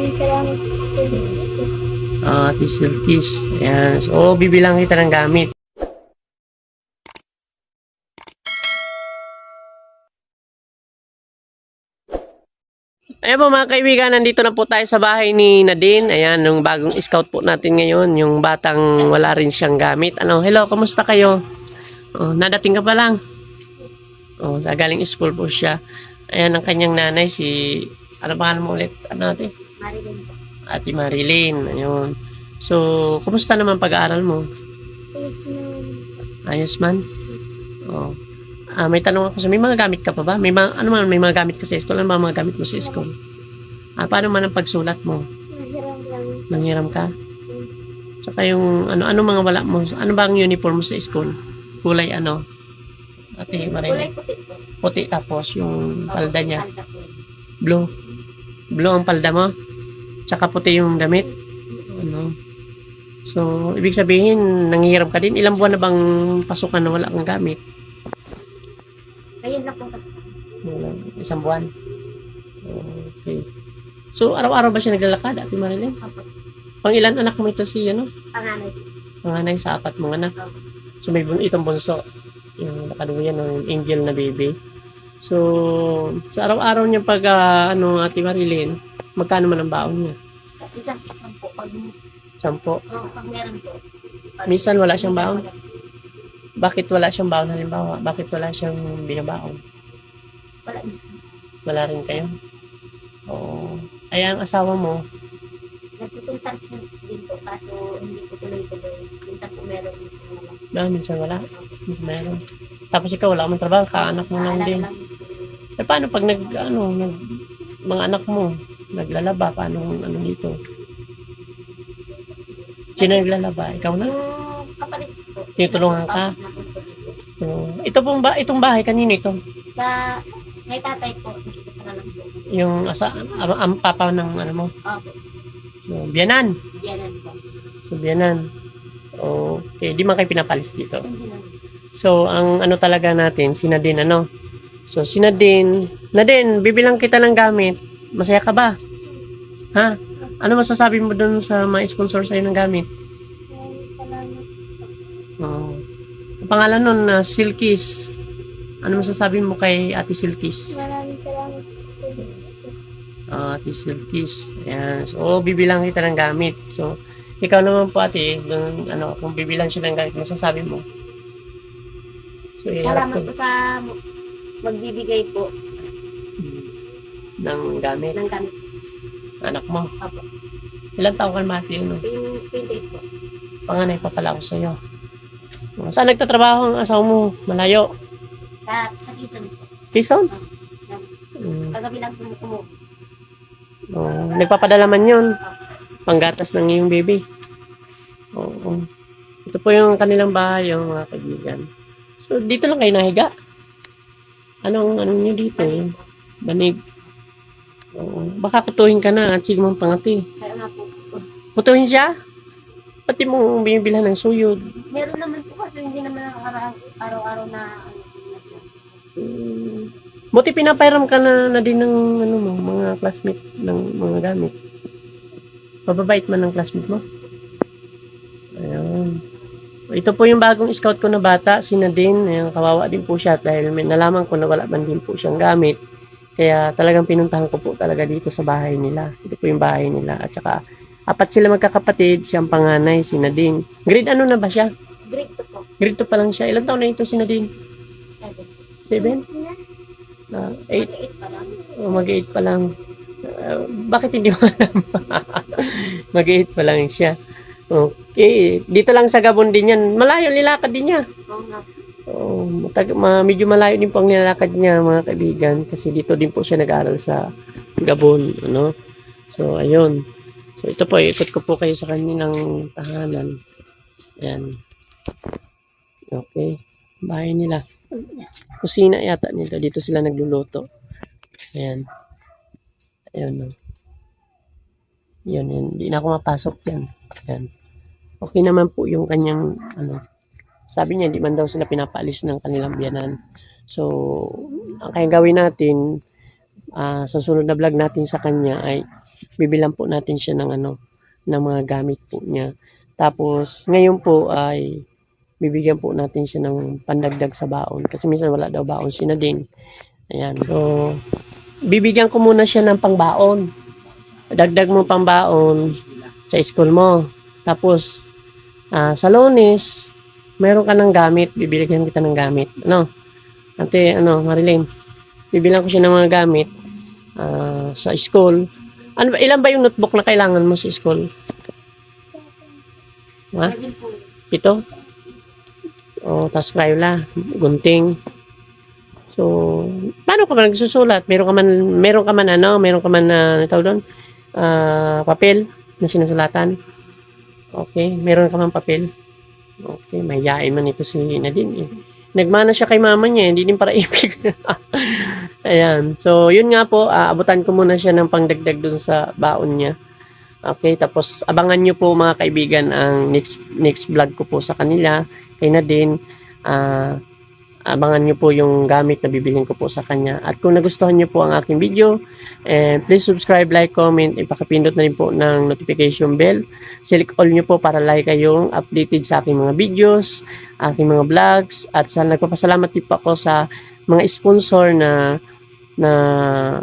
Maraming salamat po. Tisilkis. Ayan. So, bibilang kita ng gamit. Ayan po mga kaibigan, nandito na po tayo sa bahay ni Nadine. Ayan, yung bagong scout po natin ngayon. Yung batang wala rin siyang gamit. Ano, hello, kamusta kayo? Oh, nadating ka pa lang. Oh, galing school po siya. Ayan, ang kanyang nanay, si... Ano pangalan mo ulit? Ano ate? Marilyn po. Ate Marilyn. Ayun. So, kumusta naman pag-aaral mo? Ayos man? Oh. May tanong ako sa may mga gamit ka pa ba? May mga, ano man, may mga gamit ka sa school? Ano ba mga gamit mo sa school? Paano man ang pagsulat mo? Mahiram lang. Nanghiram ka? Tsaka yung, ano mga wala mo? Ano ba ang uniform mo sa school? Kulay ano? Ate Kulay Marilyn. puti po. Puti tapos yung palda niya. Palda po. Blue. Blue ang palda mo? Tsaka puti yung damit? Ano? So, ibig sabihin, nanghihiram ka din. Ilang buwan na bang pasukan na wala kang gamit? Ayun lang po kasi. Isang buwan. Okay. So, araw-araw ba siya naglalakad, Ate Marilyn? Opo. Pang ilan anak mo ito si, Panganay po. Panganay sa 4 mong anak. Opo. So, may itong bunso. Yung nakaduyan ng angel na baby. So, sa araw-araw niya pag, Ate Marilyn, magkano man ang baon niya? Isang po. Pag 10. pag meron po. Minsan wala siyang baon? Bakit wala siyang baon halimbawa? Bakit wala siyang binabaon? Wala. Wala rin kayo? Oo. Ay, ang asawa mo, Nagtutuntar po din po. Kaso hindi po tuloy-tuloy. Minsan po meron. minsan wala. Minsan meron. Tapos ikaw, wala ka man trabaho, kaanak mo lang din. Paano pag mga anak mo, naglalaba, paano dito? Sino naglalaba? Ikaw na? Yung kapalit po. Tinutulungan ka? Itong bahay, kanino ito? Sa may tatay po. Nakikita na lang po. Yung ang papa ng mo? Opo. So, biyanan. Diyanan po. So, biyanan. Okay, di man kayo pinapalis dito. Hindi na. So, ang talaga natin, si Nadine, So, si Nadine, bibilang kita ng gamit. Masaya ka ba? Ha? Ano masasabi mo dun sa mga sponsor sa'yo ng gamit? Maraming salamat. Ang pangalan nun, Silkis. Ano masasabi mo kay Ate Silkis? Maraming salamat po. Ate Silkis. Ayan. So, bibilang kita ng gamit. So, ikaw naman po ate, kung bibilang siya ng gamit, masasabi mo? So, Salamat po sa magbibigay po ng gamit. ng gamit. Anak mo. Opo. Ilang taon ka naman ate? Yung 28 po. Panganay pa pala ako sa'yo. Saan nagtatrabaho ang asawa mo? Malayo? Sa Quezon po. Quezon? Kagabi lang po Nagpapadala man yun. Panggatas ng iyong baby. Oo. Ito po yung kanilang bahay, yung mga kaibigan. So, dito lang kayo nahiga. Anong nyo dito? Banig. Oo. Baka kutuhin ka na at sige mong pangati. Kaya nga po. Kutuhin siya? Pati mo binibilhan ng suyod. Meron naman po kasi hindi naman araw-araw na Buti pinapairam ka na din ng mga classmate ng mga gamit. Mababait man ng classmate mo. Ayun. Ito po yung bagong scout ko na bata, si Nadine. Ayun, kawawa din po siya dahil nalaman ko na wala man din po siyang gamit. Kaya talagang pinuntahan ko po talaga dito sa bahay nila. Ito po yung bahay nila. At saka, 4 sila magkakapatid. Siyang panganay, si Nadine. Grade ano na ba siya? Grade 2 po. Grade 2 pa lang siya. Ilan taon na ito si Nadine? 7. 7? 8? Mag-8 pa lang. Mag-8 pa lang. Bakit hindi mo alam? Mag-8 pa lang siya. Okay. Dito lang sa Gabon din yan. Malayo nilakad din niya. Oo Oh, nga. medyo malayo din po ang nilalakad niya mga kaibigan kasi dito din po siya nag-aaral sa Gabon, So ayun. So ito po, ikot ko po kayo sa kanilang tahanan. Ayan. Okay. Bahay nila. Kusina yata nila. Dito sila nagluluto. Ayan. Ayun. Yun. Hindi na ako mapasok yan. Ayan. Okay naman po yung kanyang sabi niya, hindi man daw sila pinapaalis ng kanilang biyanan. So, ang kaya gawin natin, sa sunod na vlog natin sa kanya ay bibilan po natin siya ng ng mga gamit po niya. Tapos, ngayon po ay bibigyan po natin siya ng pandagdag sa baon. Kasi minsan wala daw baon si Nadine. Ayan. So, bibigyan ko muna siya ng pangbaon. Dagdag mo pangbaon sa school mo. Tapos, sa Lunes, meron ka ng gamit. Bibigyan kita ng gamit. Ate, Marilyn, bibilang ko siya ng mga gamit sa school. Ilan ba yung notebook na kailangan mo sa school? Ha? 7 po. 7? Tapos Crayola, gunting. So, paano ka ba nagsusulat? Meron ka man tawag doon, papel na sinusulatan. Okay, meron ka man papel. Okay, mahihain man ito si Nadine. Nagmana siya kay mama niya, hindi din para ibig. Ayan. So, yun nga po, abutan ko muna siya ng pangdagdag dun sa baon niya. Okay, tapos abangan nyo po mga kaibigan ang next vlog ko po sa kanila. Kay Nadine, abangan nyo po yung gamit na bibilin ko po sa kanya. At kung nagustuhan nyo po ang aking video, please subscribe, like, comment, ipakapindot na rin po ng notification bell. Select all nyo po para like kayong updated sa aking mga videos, aking mga vlogs, at sa nagpapasalamat din po ako sa mga sponsor na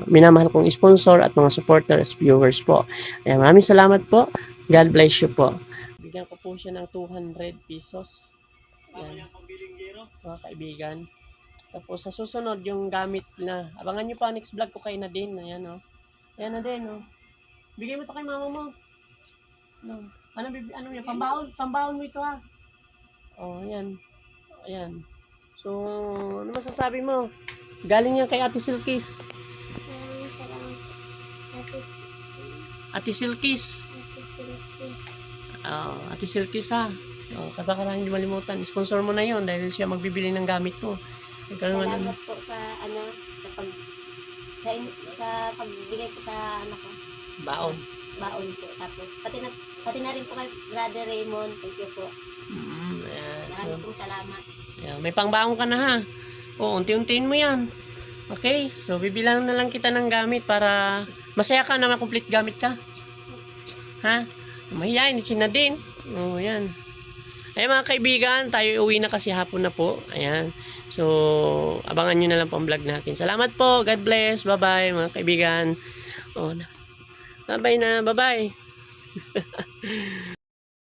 minamahal kong sponsor at mga supporters, viewers po. Ayan, maraming salamat po. God bless you po. Bigyan ko po siya ng 200 pesos. Ayan, mga kaibigan. Tapos sa susunod yung gamit na, abangan nyo pa next vlog ko kay Nadine. Ayan Ayan Nadine Bigay mo to kay mama mo. Ano yan? Pambaon mo ito ha. Ayan. Ayan. So, ano masasabi mo? Galing yan kay Ate Silkis. Ate Silkis. Ate Silkis ha. Baka lang hindi malimutan. Sponsor mo na yon dahil siya magbibili ng gamit mo. Salamat po sa sa pagbigay ko sa anak ko. Baon Po. Tapos pati na rin po kay Brother Raymond. Thank you po. Maraming pong salamat. May pangbaon ka na ha. Unti-untiin mo yan. Okay, so bibilang na lang kita ng gamit para masaya ka na makomplete gamit ka. Ha? Mahihayin si Nadine. Yan. Ay mga kaibigan, tayo uwi na kasi hapon na po. Ayan. So, abangan nyo na lang po ang vlog natin. Salamat po. God bless. Bye-bye mga kaibigan. Bye-bye na. Bye-bye.